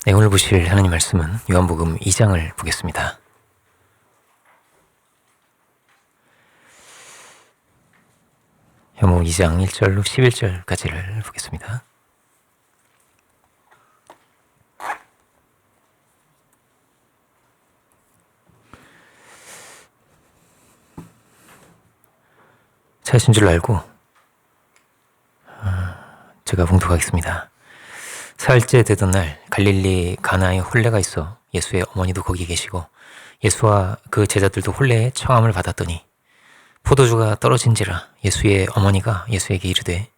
네, 오늘 보실 하나님 말씀은 요한복음 2장을 보겠습니다. 요한복음 2장 1절로 11절까지를 보겠습니다. 찾으신 줄 알고 제가 봉독하겠습니다. 사흘째 되던 날 갈릴리 가나에 혼례가 있어 예수의 어머니도 거기 계시고 예수와 그 제자들도 혼례의 청함을 받았더니 포도주가 떨어진지라 예수의 어머니가 예수에게 이르되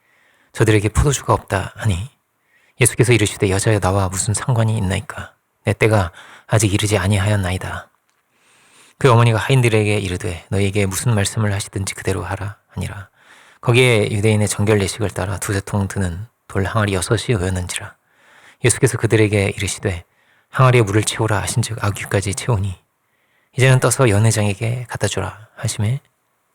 저들에게 포도주가 없다 하니 예수께서 이르시되 여자여 나와 무슨 상관이 있나이까 내 때가 아직 이르지 아니하였나이다. 그 어머니가 하인들에게 이르되 너희에게 무슨 말씀을 하시든지 그대로 하라 하니라. 거기에 유대인의 정결 예식을 따라 두세 통 드는 돌 항아리 6이었는지라. 예수께서 그들에게 이르시되 항아리에 물을 채우라 하신즉 아귀까지 채우니 이제는 떠서 연회장에게 갖다 주라 하심에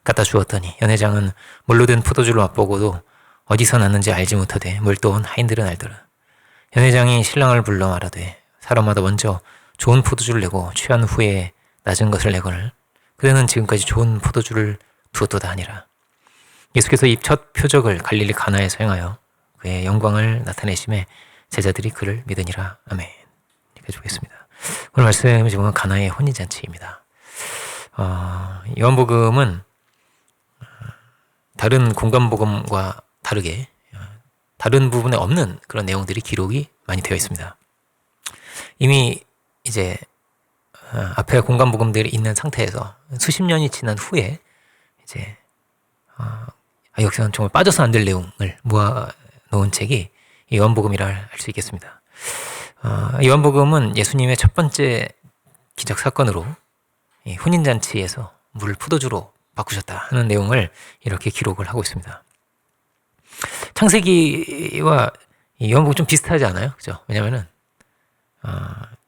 갖다 주었더니 연회장은 물로 된 포도주를 맛보고도 어디서 났는지 알지 못하되 물 떠온 하인들은 알더라. 연회장이 신랑을 불러 말하되 사람마다 먼저 좋은 포도주를 내고 취한 후에 낮은 것을 내거늘 그대는 지금까지 좋은 포도주를 두었도다 하니라. 예수께서 이 첫 표적을 갈릴리 가나에서 행하여 그의 영광을 나타내심에 제자들이 그를 믿으니라. 아멘. 여기까지 보겠습니다. 오늘 말씀 제목은 가나의 혼인잔치입니다. 요한복음은 다른 공간복음과 다르게 다른 부분에 없는 그런 내용들이 기록이 많이 되어 있습니다. 이미 이제 앞에 공간복음들이 있는 상태에서 수십 년이 지난 후에 이제 여기서는 정말 빠져서 안 될 내용을 모아놓은 책이 요한복음이라 할 수 있겠습니다. 요한복음은 예수님의 첫 번째 기적 사건으로 혼인잔치에서 물을 포도주로 바꾸셨다 하는 내용을 이렇게 기록을 하고 있습니다. 창세기와 요한복음 좀 비슷하지 않아요? 그죠? 왜냐면은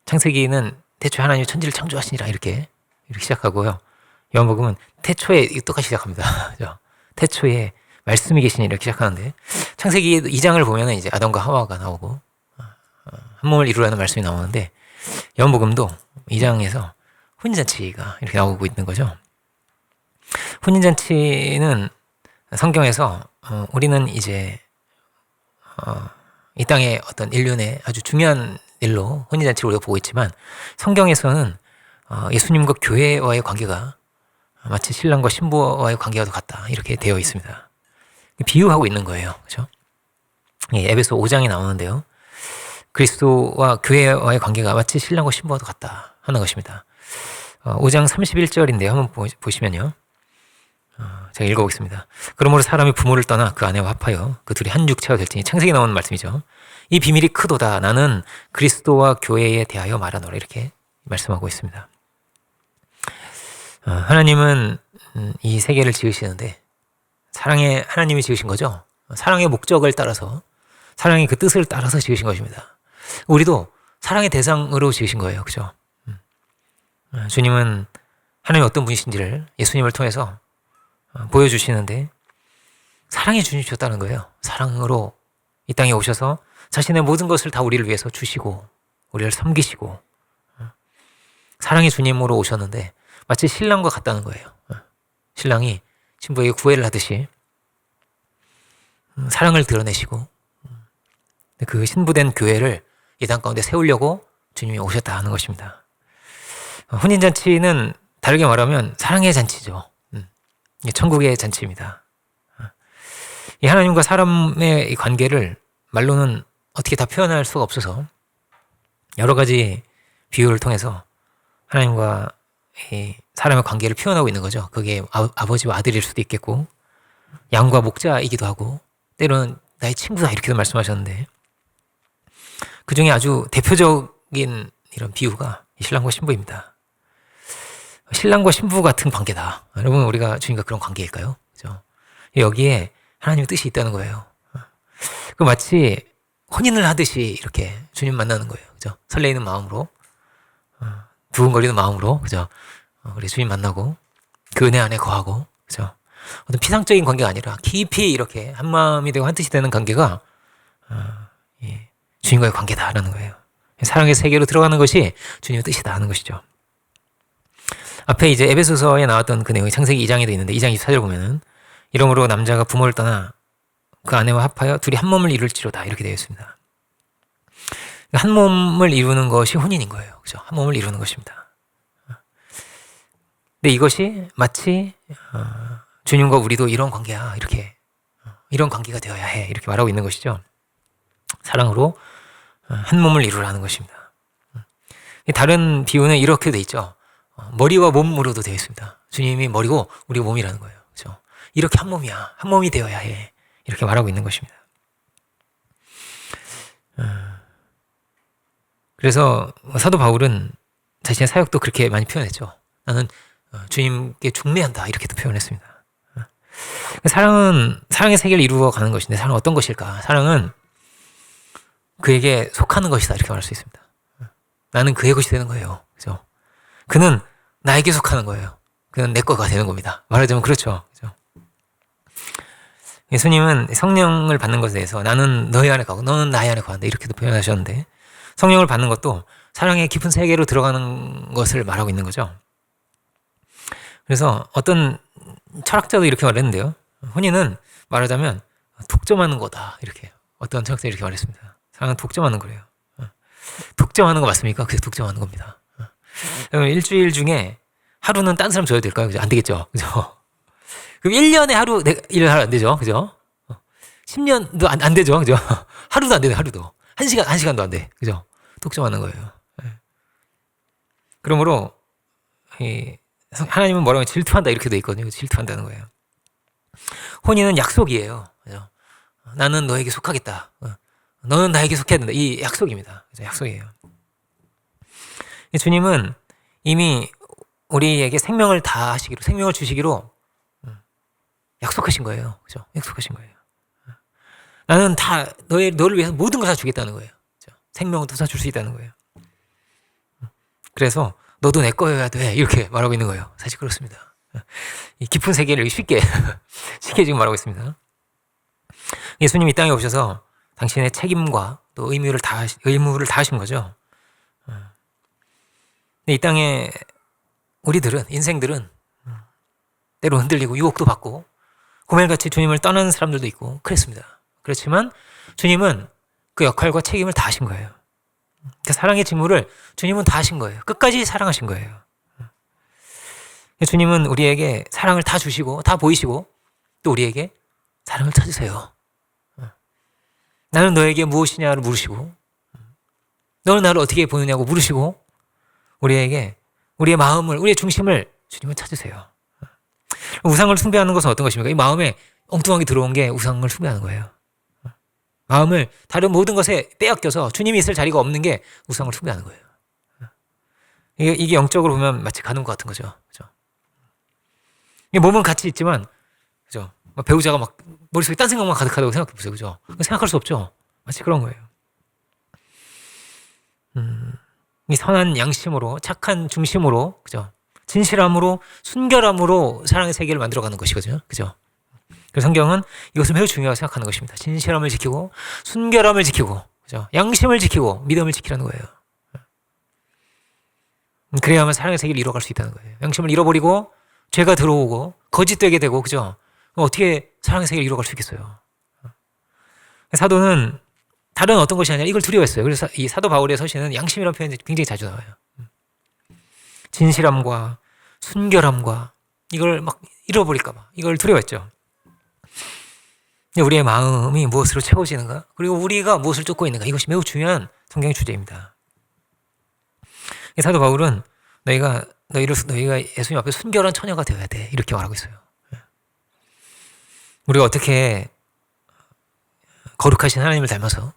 창세기는 태초에 하나님이 천지를 창조하시니라 이렇게 시작하고요. 요한복음은 태초에 똑같이 시작합니다. 그죠? 태초에 말씀이 계시니 이렇게 시작하는데 창세기 2장을 보면 이제 아담과 하와가 나오고 한 몸을 이루라는 말씀이 나오는데 요한복음도 2장에서 혼인잔치가 이렇게 나오고 있는 거죠. 혼인잔치는 성경에서 우리는 이제 이 땅의 어떤 인륜의 아주 중요한 일로 혼인잔치를 우리가 보고 있지만 성경에서는 예수님과 교회와의 관계가 마치 신랑과 신부와의 관계와 같다 이렇게 되어 있습니다. 비유하고 있는 거예요. 그렇죠? 에베소 5장이 나오는데요. 그리스도와 교회와의 관계가 마치 신랑과 신부와도 같다 하는 것입니다. 5장 31절인데요. 한번 보시면요. 제가 읽어보겠습니다. 그러므로 사람이 부모를 떠나 그 아내와 합하여 그 둘이 한 육체가 될지니 창세기 나오는 말씀이죠. 이 비밀이 크도다. 나는 그리스도와 교회에 대하여 말하노라 이렇게 말씀하고 있습니다. 하나님은 이 세계를 지으시는데 사랑의 하나님이 지으신 거죠. 사랑의 목적을 따라서 사랑의 그 뜻을 따라서 지으신 것입니다. 우리도 사랑의 대상으로 지으신 거예요. 그죠? 주님은 하나님이 어떤 분이신지를 예수님을 통해서 보여주시는데 사랑의 주님이셨다는 거예요. 사랑으로 이 땅에 오셔서 자신의 모든 것을 다 우리를 위해서 주시고 우리를 섬기시고 사랑의 주님으로 오셨는데 마치 신랑과 같다는 거예요. 신랑이 신부에게 구애를 하듯이 사랑을 드러내시고 그 신부된 교회를 이 땅 가운데 세우려고 주님이 오셨다 하는 것입니다. 혼인잔치는 다르게 말하면 사랑의 잔치죠. 천국의 잔치입니다. 이 하나님과 사람의 관계를 말로는 어떻게 다 표현할 수가 없어서 여러 가지 비유를 통해서 하나님과 이 사람의 관계를 표현하고 있는 거죠. 그게 아버지와 아들일 수도 있겠고 양과 목자이기도 하고 때로는 나의 친구다 이렇게도 말씀하셨는데 그 중에 아주 대표적인 이런 비유가 신랑과 신부입니다. 신랑과 신부 같은 관계다. 여러분 우리가 주님과 그런 관계일까요? 그죠? 여기에 하나님의 뜻이 있다는 거예요. 그 마치 혼인을 하듯이 이렇게 주님 만나는 거예요. 그죠? 설레이는 마음으로 두근거리는 마음으로 그죠? 우리 주님 만나고 그 은혜 안에 거하고 그죠? 어떤 피상적인 관계가 아니라 깊이 이렇게 한 마음이 되고 한 뜻이 되는 관계가 주님과의 관계다라는 거예요. 사랑의 세계로 들어가는 것이 주님의 뜻이다 하는 것이죠. 앞에 이제 에베소서에 나왔던 그 내용이 창세기 2장에도 있는데 2장 24절 보면은 이러므로 남자가 부모를 떠나 그 아내와 합하여 둘이 한 몸을 이룰지로다 이렇게 되어 있습니다. 한 몸을 이루는 것이 혼인인 거예요. 그죠? 한 몸을 이루는 것입니다. 근데 이것이 마치 주님과 우리도 이런 관계야 이렇게 이런 관계가 되어야 해 이렇게 말하고 있는 것이죠. 사랑으로 한 몸을 이루라는 것입니다. 다른 비유는 이렇게 돼 있죠. 머리와 몸으로도 되어 있습니다. 주님이 머리고 우리가 몸이라는 거예요. 그렇죠? 이렇게 한 몸이야. 한 몸이 되어야 해. 이렇게 말하고 있는 것입니다. 그래서 사도 바울은 자신의 사역도 그렇게 많이 표현했죠. 나는 주님께 중매한다 이렇게도 표현했습니다. 사랑은 사랑의 세계를 이루어 가는 것인데 사랑은 어떤 것일까? 사랑은 그에게 속하는 것이다 이렇게 말할 수 있습니다. 나는 그의 것이 되는 거예요. 그죠? 그는 나에게 속하는 거예요. 그는 내 거가 되는 겁니다. 말하자면 그렇죠. 그죠? 예수님은 성령을 받는 것에 대해서 나는 너희 안에 가고 너는 나의 안에 거한다 이렇게도 표현하셨는데 성령을 받는 것도 사랑의 깊은 세계로 들어가는 것을 말하고 있는 거죠. 그래서 어떤 철학자도 이렇게 말했는데요. 혼인은 말하자면 독점하는 거다 이렇게 어떤 철학자가 이렇게 말했습니다. 사랑은 독점하는 거래요. 독점하는 거 맞습니까? 그래서 독점하는 겁니다. 그럼 일주일 중에 하루는 딴 사람 줘야 될까요? 그죠? 안 되겠죠. 그죠? 그럼 1년에 하루 일을 하면 안 되죠. 그죠? 10년도 안 되죠. 그죠? 하루도 안 되네, 하루도. 1시간도 안 돼. 그죠? 독점하는 거예요. 그러므로, 하나님은 뭐라고 질투한다 이렇게 돼 있거든요. 질투한다는 거예요. 혼인은 약속이에요. 그죠? 나는 너에게 속하겠다. 너는 나에게 속해야 된다. 이 약속입니다. 그죠? 약속이에요. 주님은 이미 우리에게 생명을 다 하시기로, 생명을 주시기로 약속하신 거예요. 그죠? 약속하신 거예요. 나는 다 너를 위해서 모든 걸 다 주겠다는 거예요. 그죠? 생명도 다 줄 수 있다는 거예요. 그래서 너도 내 거여야 돼. 이렇게 말하고 있는 거예요. 사실 그렇습니다. 이 깊은 세계를 쉽게 지금 말하고 있습니다. 예수님이 이 땅에 오셔서 당신의 책임과 또 의무를 다 하신 거죠. 근데 이 땅에 우리들은, 인생들은 때로 흔들리고 유혹도 받고 고멜같이 주님을 떠나는 사람들도 있고 그랬습니다. 그렇지만 주님은 그 역할과 책임을 다 하신 거예요. 그 사랑의 직무를 주님은 다 하신 거예요. 끝까지 사랑하신 거예요. 주님은 우리에게 사랑을 다 주시고 다 보이시고 또 우리에게 사랑을 찾으세요. 나는 너에게 무엇이냐를 물으시고 너는 나를 어떻게 보느냐고 물으시고 우리에게 우리의 마음을 우리의 중심을 주님은 찾으세요. 우상을 숭배하는 것은 어떤 것입니까? 이 마음에 엉뚱하게 들어온 게 우상을 숭배하는 거예요. 마음을 다른 모든 것에 빼앗겨서 주님이 있을 자리가 없는 게 우상을 숭배하는 거예요. 이게 영적으로 보면 마치 가는 것 같은 거죠. 그죠? 몸은 같이 있지만, 그죠? 배우자가 막 머릿속에 딴 생각만 가득하다고 생각해 보세요. 그죠? 생각할 수 없죠. 마치 그런 거예요. 이 선한 양심으로, 착한 중심으로, 그죠? 진실함으로, 순결함으로 사랑의 세계를 만들어가는 것이거든요. 그죠? 그래서 성경은 이것을 매우 중요하게 생각하는 것입니다. 진실함을 지키고, 순결함을 지키고, 그죠? 양심을 지키고, 믿음을 지키라는 거예요. 그래야만 사랑의 세계를 이뤄갈 수 있다는 거예요. 양심을 잃어버리고, 죄가 들어오고, 거짓되게 되고, 그죠? 어떻게 사랑의 세계를 이뤄갈 수 있겠어요? 사도는 다른 어떤 것이 아니라 이걸 두려워했어요. 그래서 이 사도 바울의 서신은 양심이라는 표현이 굉장히 자주 나와요. 진실함과 순결함과 이걸 막 잃어버릴까봐 이걸 두려워했죠. 우리의 마음이 무엇으로 채워지는가? 그리고 우리가 무엇을 쫓고 있는가? 이것이 매우 중요한 성경의 주제입니다. 사도 바울은 너희가 예수님 앞에 순결한 처녀가 되어야 돼. 이렇게 말하고 있어요. 우리가 어떻게 거룩하신 하나님을 닮아서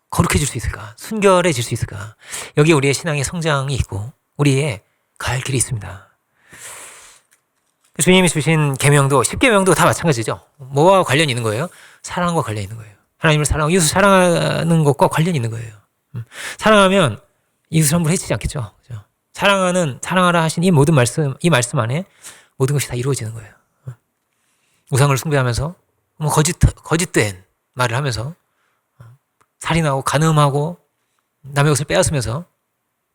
거룩해질 수 있을까? 순결해질 수 있을까? 여기에 우리의 신앙의 성장이 있고 우리의 갈 길이 있습니다. 주님이 주신 계명도 10계명도 다 마찬가지죠. 뭐와 관련이 있는 거예요? 사랑과 관련이 있는 거예요. 하나님을 사랑하고 이웃을 사랑하는 것과 관련이 있는 거예요. 사랑하면 이웃을 함부로 해치지 않겠죠. 그죠? 사랑하라 하신 이 모든 말씀, 이 말씀 안에 모든 것이 다 이루어지는 거예요. 우상을 숭배하면서 거짓된 말을 하면서 살인하고 간음하고 남의 것을 빼앗으면서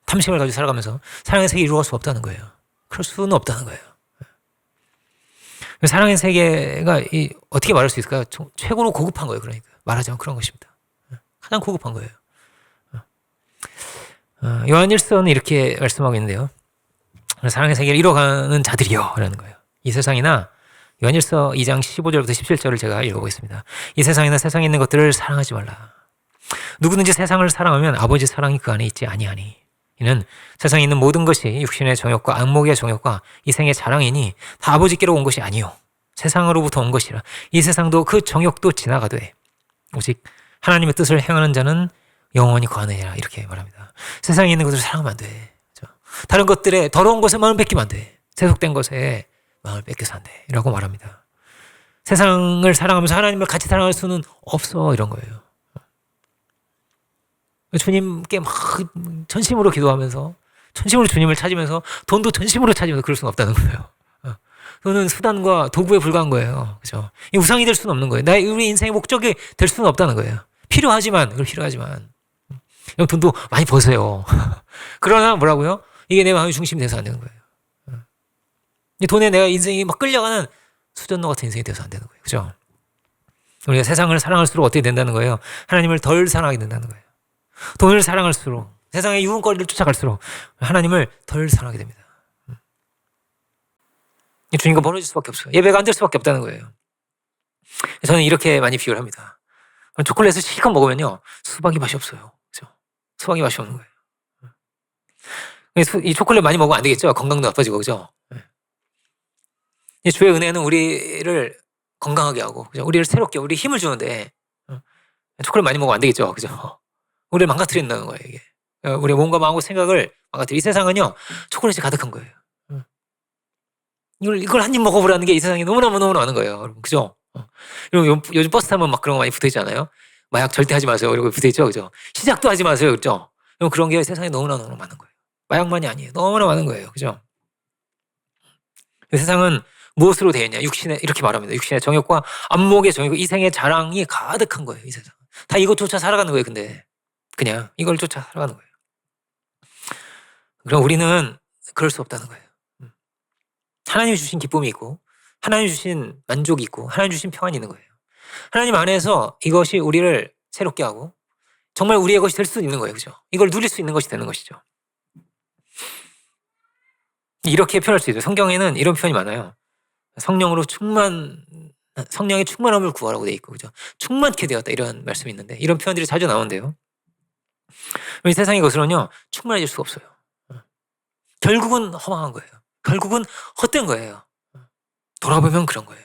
탐심을 가지고 살아가면서 사랑의 세계를 이루어갈 수 없다는 거예요. 그럴 수는 없다는 거예요. 사랑의 세계가 어떻게 말할 수 있을까요? 최고로 고급한 거예요. 그러니까 말하자면 그런 것입니다. 가장 고급한 거예요. 요한일서는 이렇게 말씀하고 있는데요. 사랑의 세계를 이뤄가는 자들이요 라는 거예요. 이 세상이나 요한일서 2장 15절부터 17절을 제가 읽어보겠습니다. 이 세상이나 세상에 있는 것들을 사랑하지 말라. 누구든지 세상을 사랑하면 아버지 사랑이 그 안에 있지 아니하니. 이는 세상에 있는 모든 것이 육신의 정욕과 안목의 정욕과 이 생의 자랑이니 다 아버지께로 온 것이 아니요 세상으로부터 온 것이라. 이 세상도 그 정욕도 지나가되 오직 하나님의 뜻을 행하는 자는 영원히 거하느니라. 이렇게 말합니다. 세상에 있는 것을 사랑하면 안 돼. 다른 것들에 더러운 것에 마음을 뺏기면 안 돼. 세속된 것에 마음을 뺏겨서 안 돼. 라고 말합니다. 세상을 사랑하면서 하나님을 같이 사랑할 수는 없어. 이런 거예요. 주님께 막 전심으로 기도하면서 전심으로 주님을 찾으면서 돈도 전심으로 찾으면서 그럴 수는 없다는 거예요. 돈은 수단과 도구에 불과한 거예요. 그죠? 우상이 될 수는 없는 거예요. 우리 인생의 목적이 될 수는 없다는 거예요. 필요하지만 돈도 많이 버세요. 그러나 뭐라고요? 이게 내 마음의 중심이 돼서 안 되는 거예요. 돈에 내가 인생이 막 끌려가는 수전노 같은 인생이 돼서 안 되는 거예요. 그죠? 우리가 세상을 사랑할수록 어떻게 된다는 거예요? 하나님을 덜 사랑하게 된다는 거예요. 돈을 사랑할수록, 세상의 유흥거리를 쫓아갈수록 하나님을 덜 사랑하게 됩니다. 주님과 멀어질 수밖에 없어요. 예배가 안 될 수밖에 없다는 거예요. 저는 이렇게 많이 비유를 합니다. 초콜릿을 실컷 먹으면요, 수박이 맛이 없어요. 그죠? 수박이 맛이 없는 거예요. 이 초콜릿 많이 먹으면 안 되겠죠? 건강도 나빠지고, 그죠? 주의 은혜는 우리를 건강하게 하고, 그죠? 우리를 새롭게, 우리 힘을 주는데, 초콜릿 많이 먹으면 안 되겠죠? 그죠? 우리를 망가뜨린다는 거예요, 이게. 우리의 몸과 마음과 생각을 망가뜨려. 이 세상은요, 초콜릿이 가득한 거예요. 이걸 한 입 먹어보라는 게 이 세상에 너무너무 많은 거예요. 여러분, 그죠? 그리고 요즘 버스 타면 막 그런 거 많이 붙어 있잖아요. 마약 절대 하지 마세요. 이러고 붙어 있죠, 그죠? 시작도 하지 마세요, 그죠? 그런 게 세상에 너무나 많은 거예요. 마약만이 아니에요. 너무나 많은 거예요, 그죠? 세상은 무엇으로 되어 있냐? 육신에, 이렇게 말합니다. 육신의 정욕과 안목의 정욕, 이생의 자랑이 가득한 거예요, 이 세상. 다 이것 쫓아 살아가는 거예요, 근데. 그냥 이걸 쫓아 살아가는 거예요. 그럼 우리는 그럴 수 없다는 거예요. 하나님이 주신 기쁨이 있고, 하나님이 주신 만족이 있고, 하나님이 주신 평안이 있는 거예요. 하나님 안에서 이것이 우리를 새롭게 하고, 정말 우리의 것이 될 수 있는 거예요, 그죠? 이걸 누릴 수 있는 것이 되는 것이죠. 이렇게 표현할 수 있어요. 성경에는 이런 표현이 많아요. 성령의 충만함을 구하라고 돼 있고, 그죠? 충만케 되었다, 이런 말씀이 있는데, 이런 표현들이 자주 나오는데요. 이 세상의 것으로는요, 충만해질 수가 없어요. 결국은 허망한 거예요. 결국은 헛된 거예요. 돌아보면 그런 거예요.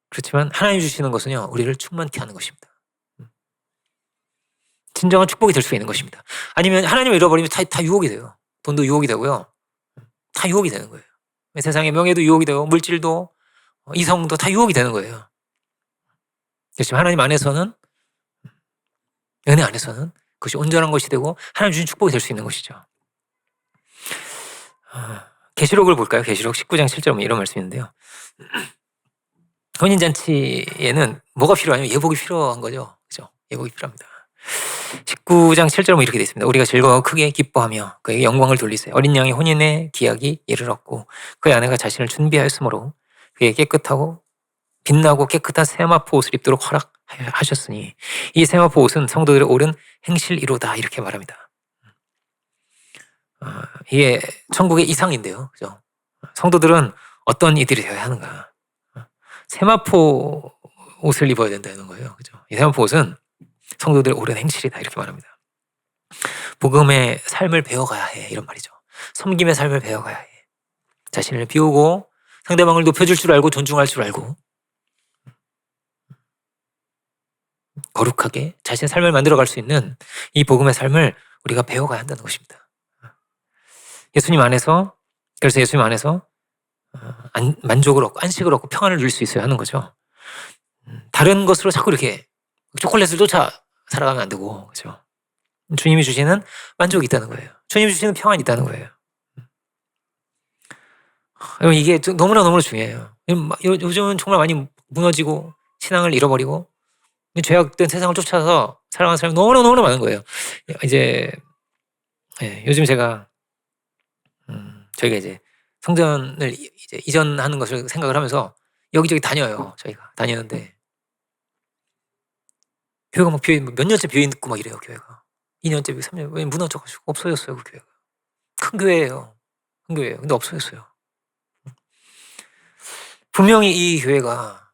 그렇지만 하나님 주시는 것은요, 우리를 충만케 하는 것입니다. 진정한 축복이 될 수 있는 것입니다. 아니면 하나님을 잃어버리면 다 유혹이 돼요. 돈도 유혹이 되고요. 다 유혹이 되는 거예요. 세상의 명예도 유혹이 되고, 물질도, 이성도 다 유혹이 되는 거예요. 그렇지만 하나님 안에서는, 은혜 안에서는 그것이 온전한 것이 되고 하나님 주신 축복이 될 수 있는 것이죠. 계시록을 볼까요? 계시록 19장 7절 이런 말씀이 있는데요. 혼인잔치에는 뭐가 필요하냐면 예복이 필요한 거죠. 그죠? 예복이 필요합니다. 19장 7절 이렇게 되어 있습니다. 우리가 즐거워 크게 기뻐하며 그에게 영광을 돌리세. 어린 양의 혼인의 기약이 이르렀고 그의 아내가 자신을 준비하였으므로 그에게 깨끗하고 빛나고 깨끗한 세마포 옷을 입도록 허락하셨으니 이 세마포 옷은 성도들의 옳은 행실이로다. 이렇게 말합니다. 이게 천국의 이상인데요. 그죠? 성도들은 어떤 이들이 되어야 하는가? 세마포 옷을 입어야 된다는 거예요. 그죠? 이 세마포 옷은 성도들의 옳은 행실이다. 이렇게 말합니다. 복음의 삶을 배워가야 해. 이런 말이죠. 섬김의 삶을 배워가야 해. 자신을 비우고 상대방을 높여줄 줄 알고 존중할 줄 알고 거룩하게 자신의 삶을 만들어갈 수 있는 이 복음의 삶을 우리가 배워가야 한다는 것입니다. 예수님 안에서, 그래서 예수님 안에서 만족을 얻고 안식을 얻고 평안을 누릴 수 있어야 하는 거죠. 다른 것으로 자꾸 이렇게 초콜릿을 쫓아 살아가면 안 되고, 그죠? 주님이 주시는 만족이 있다는 거예요. 주님이 주시는 평안이 있다는 거예요. 이게 너무나 중요해요. 요즘은 정말 많이 무너지고 신앙을 잃어버리고 죄악된 세상을 쫓아서 살아가는 사람이 너무나 많은 거예요. 이제 요즘 제가 저희가 이제 성전을 이제 이전하는 것을 생각을 하면서 여기저기 다녀요. 저희가 다니는데 교회가 막 몇 년째 비어 있고 막 이래요. 교회가 2년째, 3년 왜 무너져가지고 없어졌어요. 그 교회가 큰 교회예요. 큰 교회예요. 근데 없어졌어요. 분명히 이 교회가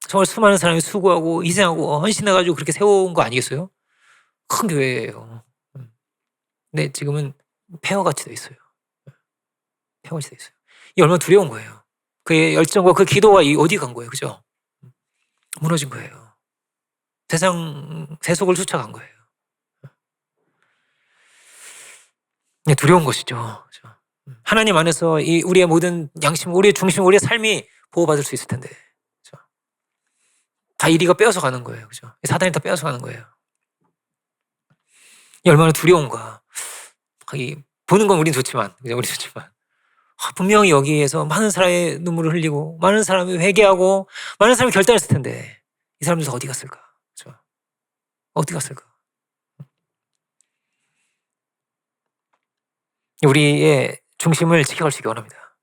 정말 수많은 사람이 수고하고 희생하고 헌신해가지고 그렇게 세워온 거 아니겠어요? 큰 교회예요. 근데 지금은 폐허같이 돼 있어요. 폐허같이 돼 있어요. 이 얼마나 두려운 거예요. 그의 열정과 그 기도가 어디 간 거예요, 그죠? 무너진 거예요. 세속을 쫓아간 거예요. 두려운 것이죠. 그죠? 하나님 안에서 우리의 모든 양심, 우리의 중심, 우리의 삶이 보호받을 수 있을 텐데, 그죠? 다 이리가 빼앗아 가는 거예요, 그죠? 사단이 다 빼앗아 가는 거예요. 이 얼마나 두려운가. 보는 건 우린 좋지만, 그죠? 우리 좋지만. 분명히 여기에서 많은 사람의 눈물을 흘리고, 많은 사람이 회개하고, 많은 사람이 결단했을 텐데, 이 사람들 어디 갔을까? 그죠? 어디 갔을까? 우리의 중심을 지켜갈 수 있기 원합니다.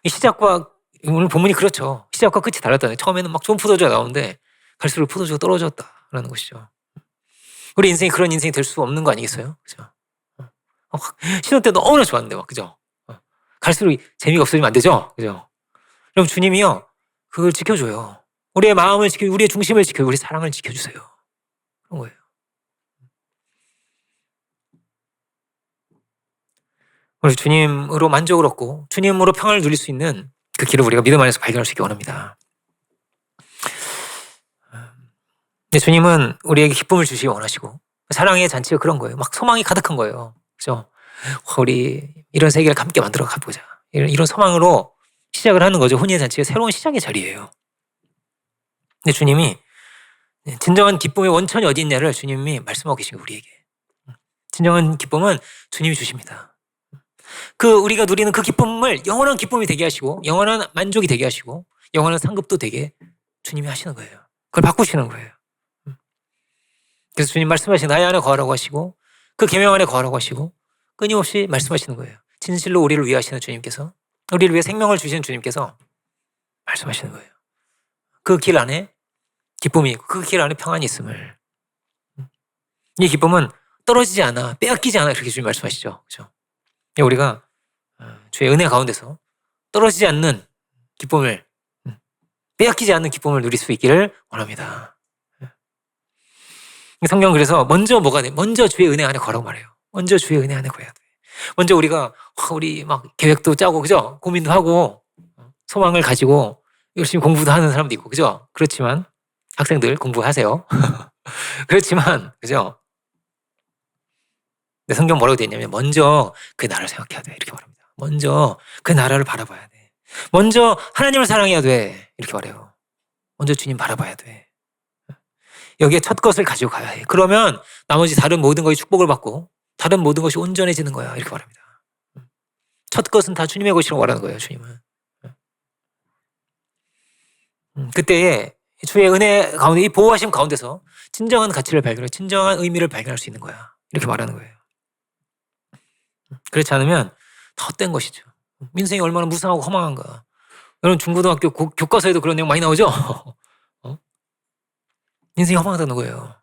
이 시작과 오늘 본문이 그렇죠. 시작과 끝이 달랐다네. 처음에는 막 좋은 포도주가 나오는데 갈수록 포도주가 떨어졌다라는 것이죠. 우리 인생이 그런 인생이 될 수 없는 거 아니겠어요? 그죠? 신혼 때 너무나 좋았는데 막 그죠? 갈수록 재미가 없어지면 안 되죠, 그죠? 그럼 주님이요 그걸 지켜줘요. 우리의 마음을 지켜, 우리의 중심을 지켜, 우리 사랑을 지켜주세요. 그런 거예요. 우리 주님으로 만족을 얻고 주님으로 평안을 누릴 수 있는 그 길을 우리가 믿음 안에서 발견할 수 있기 원합니다. 근데 주님은 우리에게 기쁨을 주시기 원하시고 사랑의 잔치가 그런 거예요. 막 소망이 가득한 거예요. 그죠? 우리 이런 세계를 함께 만들어 가보자. 이런 소망으로 시작을 하는 거죠. 혼인의 잔치가 새로운 시작의 자리예요. 근데 주님이 진정한 기쁨의 원천이 어디 있냐를 주님이 말씀하고 계신 거예요. 우리에게. 진정한 기쁨은 주님이 주십니다. 우리가 누리는 그 기쁨을 영원한 기쁨이 되게 하시고 영원한 만족이 되게 하시고 영원한 상급도 되게 주님이 하시는 거예요. 그걸 바꾸시는 거예요. 그래서 주님 말씀하신 나의 안에 거하라고 하시고 그 계명 안에 거하라고 하시고 끊임없이 말씀하시는 거예요. 진실로 우리를 위하시는 주님께서 우리를 위해 생명을 주시는 주님께서 말씀하시는 거예요. 그 길 안에 기쁨이 있고 그 길 안에 평안이 있음을 이 기쁨은 떨어지지 않아 빼앗기지 않아 그렇게 주님 말씀하시죠. 그렇죠? 우리가 주의 은혜 가운데서 떨어지지 않는 기쁨을 빼앗기지 않는 기쁨을 누릴 수 있기를 원합니다. 성경 그래서 먼저 뭐가 돼? 먼저 주의 은혜 안에 거라고 말해요. 먼저 주의 은혜 안에 거야 돼. 먼저 우리가 우리 막 계획도 짜고 그죠? 고민도 하고 소망을 가지고 열심히 공부도 하는 사람도 있고 그죠? 그렇지만 학생들 공부하세요. 그렇지만 그죠? 근데 성경 뭐라고 되어 있냐면 먼저 그 나라를 생각해야 돼 이렇게 말합니다. 먼저 그 나라를 바라봐야 돼. 먼저 하나님을 사랑해야 돼 이렇게 말해요. 먼저 주님 바라봐야 돼. 여기에 첫 것을 가지고 가야 해. 그러면 나머지 다른 모든 것이 축복을 받고 다른 모든 것이 온전해지는 거야 이렇게 말합니다. 첫 것은 다 주님의 것이라고 말하는 거예요. 주님은. 그때에 주의 은혜 가운데 이 보호하심 가운데서 진정한 가치를 발견해 진정한 의미를 발견할 수 있는 거야 이렇게 말하는 거예요. 그렇지 않으면 다 헛된 것이죠. 인생이 얼마나 무상하고 허망한가. 여러분 중고등학교 교과서에도 그런 내용 많이 나오죠? 인생이 허망하다는 거예요.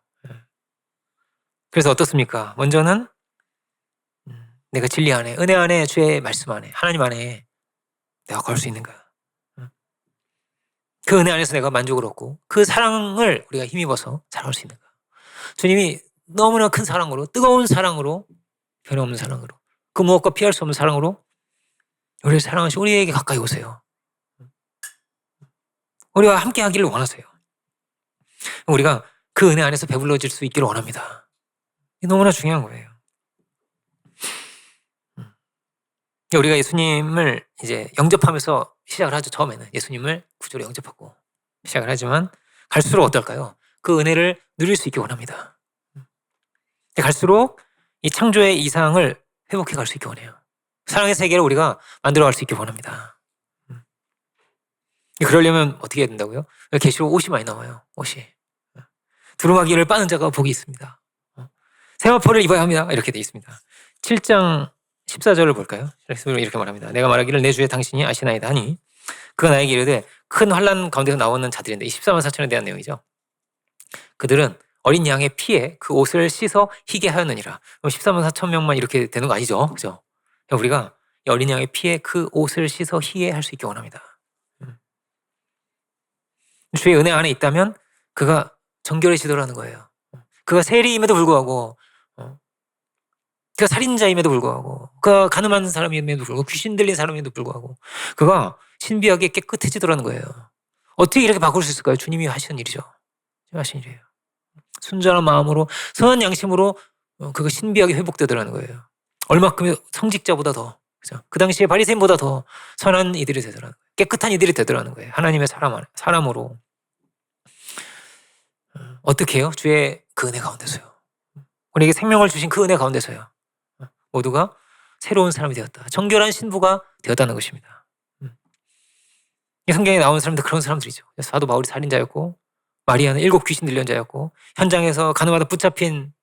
그래서 어떻습니까? 먼저는 내가 진리 안에 은혜 안에 주의 말씀 안에 하나님 안에 내가 걸 수 있는가. 그 은혜 안에서 내가 만족을 얻고 그 사랑을 우리가 힘입어서 살아갈 수 있는가. 주님이 너무나 큰 사랑으로 뜨거운 사랑으로 변함없는 사랑으로 그 무엇과 피할 수 없는 사랑으로 우리를 사랑하시고 우리에게 가까이 오세요. 우리와 함께 하기를 원하세요. 우리가 그 은혜 안에서 배불러질 수 있기를 원합니다. 이게 너무나 중요한 거예요. 우리가 예수님을 이제 영접하면서 시작을 하죠. 처음에는 예수님을 구주로 영접하고 시작을 하지만 갈수록 어떨까요? 그 은혜를 누릴 수 있기 원합니다. 갈수록 이 창조의 이상을 회복해 갈 수 있기 원해요. 사랑의 세계를 우리가 만들어 갈 수 있기 원합니다. 그러려면 어떻게 해야 된다고요? 계시록 옷이 많이 나와요. 옷이. 두루마기를 빠는 자가 복이 있습니다. 세마포를 입어야 합니다. 이렇게 돼 있습니다. 7장 14절을 볼까요? 이렇게 말합니다. 내가 말하기를 내 주에 당신이 아시나이다 하니 그가 나에게 이르되 큰 환난 가운데서 나오는 자들인데 14만 4천에 대한 내용이죠. 그들은 어린 양의 피에 그 옷을 씻어 희게 하였느니라. 그럼 14만 4천 명만 이렇게 되는 거 아니죠? 그죠? 우리가 이 어린 양의 피에 그 옷을 씻어 희게 할 수 있기 원합니다. 주의 은혜 안에 있다면 그가 정결해지더라는 거예요. 그가 세리임에도 불구하고 그가 살인자임에도 불구하고 그가 가늠한 사람임에도 불구하고 귀신 들린 사람임에도 불구하고 그가 신비하게 깨끗해지더라는 거예요. 어떻게 이렇게 바꿀 수 있을까요? 주님이 하시는 일이죠. 주님이 하시는 일이에요. 순전한 마음으로 선한 양심으로 그가 신비하게 회복되더라는 거예요. 얼마큼 성직자보다 더 그죠? 그 당시에 바리새인보다 더 선한 이들이 되더라는 거예요. 깨끗한 이들이 되더라는 거예요. 하나님의 사람으로 어떻게 해요? 주의 그 은혜 가운데서요. 우리에게 생명을 주신 그 은혜 가운데서요. 모두가 새로운 사람이 되었다. 정결한 신부가 되었다는 것입니다. 이 성경에 나오는 사람들 그런 사람들이죠. 사도 바울이 살인자였고 마리아는 7 귀신 들린 자였고 현장에서 가늠하다 붙잡힌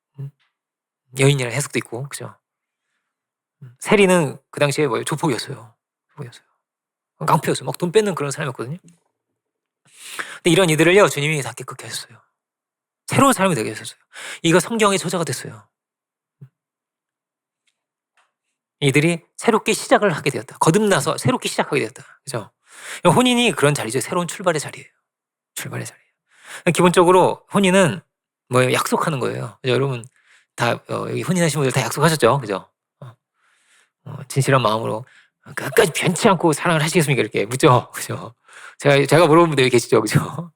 여인이라는 해석도 있고 그죠. 세리는 그 당시에 뭐예요? 조폭이었어요. 깡패였어요. 막 돈 뺏는 그런 사람이었거든요. 근데 이런 이들을요 주님이 다 깨끗게 하셨어요. 새로운 사람이 되게 하셨어요. 이거 성경의 저자가 됐어요. 이들이 새롭게 시작을 하게 되었다. 거듭나서 새롭게 시작하게 되었다. 그죠? 혼인이 그런 자리죠. 새로운 출발의 자리예요. 출발의 자리예요. 기본적으로 혼인은 뭐예요? 약속하는 거예요. 그죠? 여러분 다 여기 혼인하신 분들 다 약속하셨죠? 그죠? 진실한 마음으로 끝까지 변치 않고 사랑을 하시겠습니까? 이렇게 묻죠. 그죠? 제가 물어본 분들 계시죠? 그죠?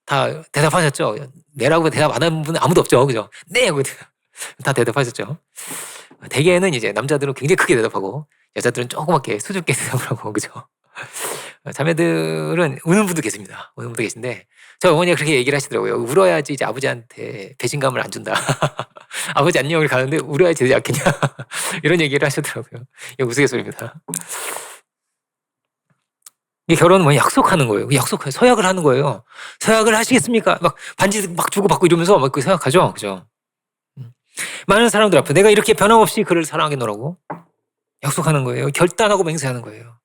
다 대답하셨죠? 네라고 대답 안 하는 분은 아무도 없죠. 그죠? 네! 하고 다 대답하셨죠? 대개는 이제 남자들은 굉장히 크게 대답하고 여자들은 조그맣게 수줍게 대답을 하고 그죠? 자매들은 우는 분도 계십니다. 우는 분도 계신데 저희 어머니가 그렇게 얘기를 하시더라고요. 울어야지 이제 아버지한테 배신감을 안 준다. 아버지 안녕을 가는데 울어야지 되지 않겠냐. 이런 얘기를 하시더라고요. 이게 우스갯소리입니다. 이 결혼은 뭐 약속하는 거예요. 약속해요. 서약을 하는 거예요. 서약을 하시겠습니까? 막 반지 막 주고받고 이러면서 막 그 서약하죠. 그죠? 많은 사람들 앞에 내가 이렇게 변함없이 그를 사랑하겠노라고 약속하는 거예요. 결단하고 맹세하는 거예요.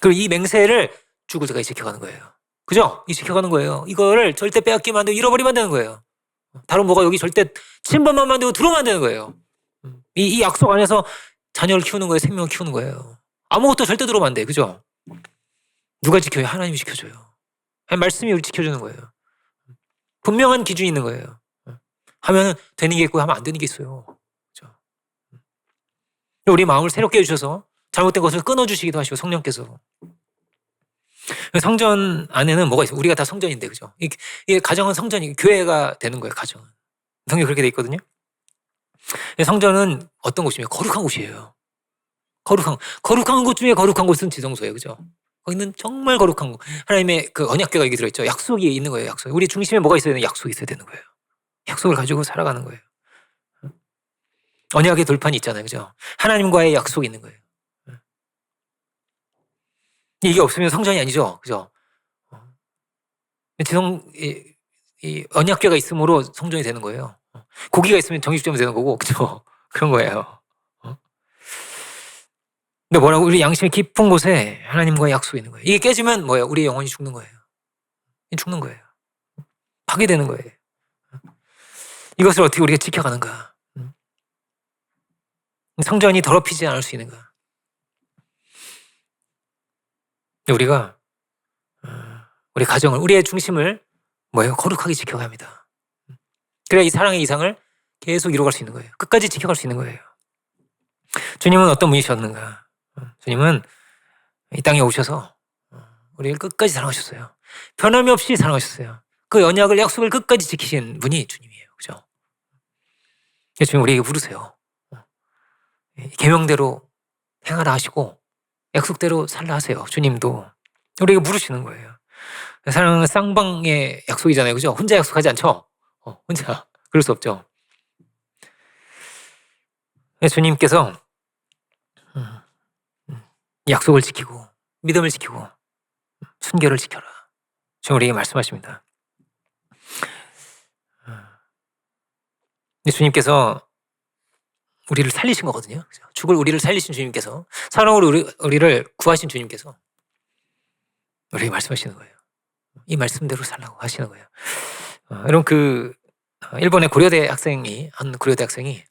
그리고 이 맹세를 죽을 때까지 지켜가는 거예요. 그죠? 이 지켜가는 거예요. 이거를 절대 빼앗기면 안 되고 잃어버리면 안 되는 거예요. 다른 뭐가 여기 절대 침범만 안 되고 들어오면 안 되는 거예요. 이 약속 안에서 자녀를 키우는 거예요. 생명을 키우는 거예요. 아무것도 절대 들어오면 안 돼. 그죠? 누가 지켜요? 하나님이 지켜줘요. 말씀이 우리 지켜주는 거예요. 분명한 기준이 있는 거예요. 하면 되는 게 있고 하면 안 되는 게 있어요. 그죠? 우리 마음을 새롭게 해주셔서 잘못된 것을 끊어주시기도 하시고 성령께서. 성전 안에는 뭐가 있어요? 우리가 다 성전인데 그죠? 이 가정은 성전이 교회가 되는 거예요. 가정은. 성경이 그렇게 돼 있거든요. 성전은 어떤 곳이면 거룩한 곳이에요. 거룩한 곳 중에 거룩한 곳은 지성소예요. 그죠? 거기는 정말 거룩한 곳. 하나님의 그 언약궤가 여기 들어있죠. 약속이 있는 거예요. 약속. 우리 중심에 뭐가 있어야 되는 약속이 있어야 되는 거예요. 약속을 가지고 살아가는 거예요. 언약의 돌판이 있잖아요. 그죠? 하나님과의 약속이 있는 거예요. 이게 없으면 성전이 아니죠. 그죠? 이 언약궤가 있음으로 성전이 되는 거예요. 고기가 있으면 정육점이 되는 거고, 그죠? 그런 거예요. 근데 뭐라고? 우리 양심의 깊은 곳에 하나님과의 약속이 있는 거예요. 이게 깨지면 뭐예요? 우리의 영혼이 죽는 거예요. 죽는 거예요. 파괴되는 거예요. 이것을 어떻게 우리가 지켜가는가? 성전이 더럽히지 않을 수 있는가? 우리가 우리 가정을, 우리의 중심을 뭐예요? 거룩하게 지켜가야 합니다. 그래야 이 사랑의 이상을 계속 이뤄갈 수 있는 거예요. 끝까지 지켜갈 수 있는 거예요. 주님은 어떤 분이셨는가? 주님은 이 땅에 오셔서 우리를 끝까지 사랑하셨어요. 변함이 없이 사랑하셨어요. 그 언약을, 약속을 끝까지 지키신 분이 주님이에요. 그죠? 주님 우리에게 부르세요. 계명대로 행하라 하시고 약속대로 살라 하세요. 주님도 우리에게 부르시는 거예요. 사랑은 쌍방의 약속이잖아요. 그죠? 혼자 약속하지 않죠? 혼자. 그럴 수 없죠. 주님께서 약속을 지키고 믿음을 지키고 순결을 지켜라. 지금 우리에게 말씀하십니다. 근데 주님께서 우리를 살리신 거거든요. 죽을 우리를 살리신 주님께서, 사랑으로 우리를 구하신 주님께서 우리에게 말씀하시는 거예요. 이 말씀대로 살라고 하시는 거예요. 여러분 일본의 한 고려대 학생이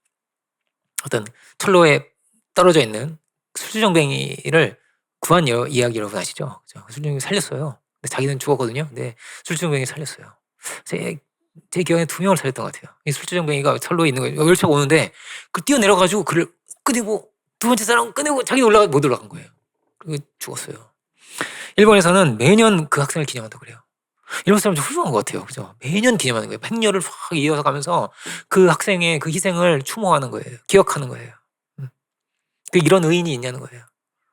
어떤 철로에 떨어져 있는 술주정뱅이를 구한 이야기 여러분 아시죠? 술주정뱅이 살렸어요. 근데 자기는 죽었거든요. 근데 술주정뱅이 살렸어요. 제 기억에 2명을 살렸던 것 같아요. 이 술주정뱅이가 철로에 있는 거예요. 열차가 오는데 뛰어내려가지고 그를 꺼내고, 두 번째 사람 꺼내고 자기 못 올라간 거예요. 그리고 죽었어요. 일본에서는 매년 그 학생을 기념한다고 그래요. 일본 사람 좀 훌륭한 것 같아요. 그죠? 매년 기념하는 거예요. 행렬을 확 이어서 가면서 그 학생의 그 희생을 추모하는 거예요. 기억하는 거예요. 이런 의인이 있냐는 거예요.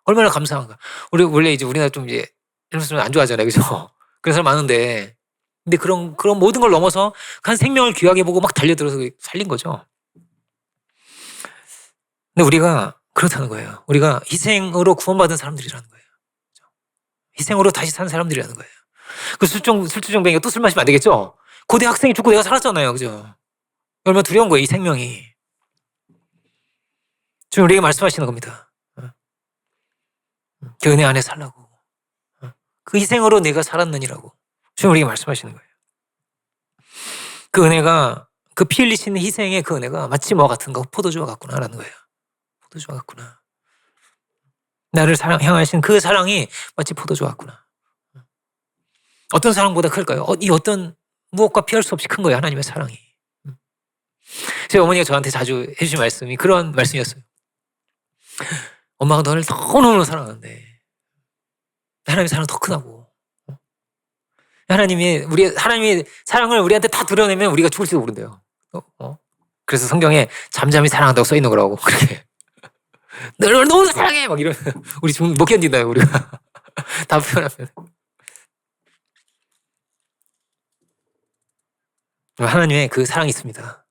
얼마나 감사한가. 원래 이제 우리나라 좀 이제 일본 사람 안 좋아하잖아요. 그죠? 그런 사람 많은데, 근데 그런 모든 걸 넘어서 한 생명을 귀하게 보고 막 달려들어서 살린 거죠. 근데 우리가 그렇다는 거예요. 우리가 희생으로 구원받은 사람들이라는 거예요. 희생으로 다시 산 사람들이라는 거예요. 그 술주정뱅이가 또 술 마시면 안 되겠죠? 고대 학생이 죽고 내가 살았잖아요. 그죠? 얼마나 두려운 거예요, 이 생명이. 지금 우리에게 말씀하시는 겁니다. 그 은혜 안에 살라고. 그 희생으로 내가 살았느니라고. 지금 우리에게 말씀하시는 거예요. 그 은혜가, 그 피 흘리시는 희생의 그 은혜가 마치 뭐와 같은가? 포도주와 같구나라는 거예요. 포도주와 같구나. 나를 향하신 그 사랑이 마치 포도주와 같구나. 어떤 사랑보다 클까요? 이 어떤 무엇과 피할 수 없이 큰 거예요. 하나님의 사랑이. 제 어머니가 저한테 자주 해주신 말씀이 그런 말씀이었어요. 엄마가 너를 너무너무 사랑하는데 하나님의 사랑은 더 크다고. 하나님의 사랑을 우리한테 다 드러내면 우리가 죽을지도 모른대요. 그래서 성경에 잠잠히 사랑한다고 써 있는 거라고. 그렇게. 너를 너무 사랑해! 막 이런. 우리 지금 못 견딘다요, 우리가. 다 표현하면. 하나님의 그 사랑이 있습니다.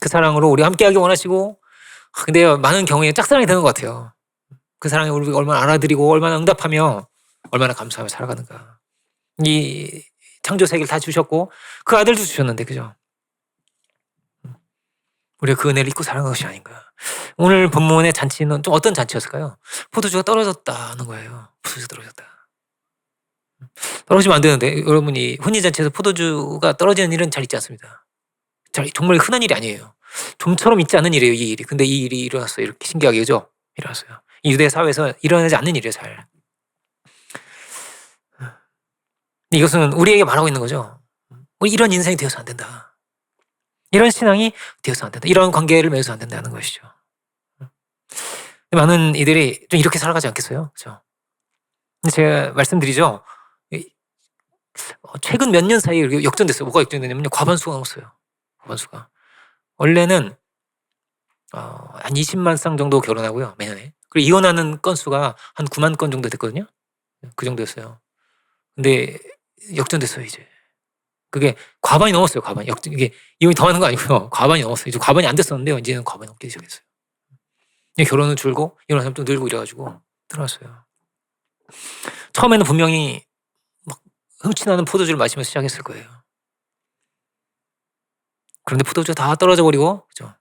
그 사랑으로 우리 함께하기 원하시고, 근데 많은 경우에 짝사랑이 되는 것 같아요. 그 사랑에 우리가 얼마나 알아들이고 얼마나 응답하며 얼마나 감사하며 살아가는가. 이 창조 세계를 다 주셨고 그 아들도 주셨는데, 그죠? 우리가 그 은혜를 잊고 살아간 것이 아닌가. 오늘 본문의 잔치는 좀 어떤 잔치였을까요? 포도주가 떨어졌다는 거예요. 포도주가 떨어졌다. 떨어지면 안 되는데, 여러분이 혼인잔치에서 포도주가 떨어지는 일은 잘 있지 않습니다. 정말 흔한 일이 아니에요. 좀처럼 있지 않은 일이에요, 이 일이. 근데 이 일이 일어났어요. 이렇게 신기하게, 그죠? 일어났어요. 이 유대 사회에서 일어나지 않는 일이에요, 잘. 이것은 우리에게 말하고 있는 거죠. 이런 인생이 되어서 안 된다. 이런 신앙이 되어서 안 된다. 이런 관계를 맺어서 안 된다는 것이죠. 많은 이들이 좀 이렇게 살아가지 않겠어요? 그죠? 제가 말씀드리죠. 최근 몇 년 사이에 역전됐어요. 뭐가 역전됐냐면요. 과반수가 넘었어요. 과반수가. 원래는 한 20만 쌍 정도 결혼하고요. 매년에. 그리고 이혼하는 건수가 한 9만 건 정도 됐거든요. 그 정도였어요. 근데 역전됐어요, 이제. 그게 과반이 넘었어요, 과반이. 이게 이혼이 더 하는 거 아니고요. 과반이 넘었어요. 이제 과반이 안 됐었는데요. 이제는 과반이 넘기 시작했어요. 결혼은 줄고 이혼하는 사람 또 늘고 이래가지고 들어왔어요. 처음에는 분명히 막 흥취나는 포도주를 마시면서 시작했을 거예요. 그런데 포도주가 다 떨어져 버리고, 그죠?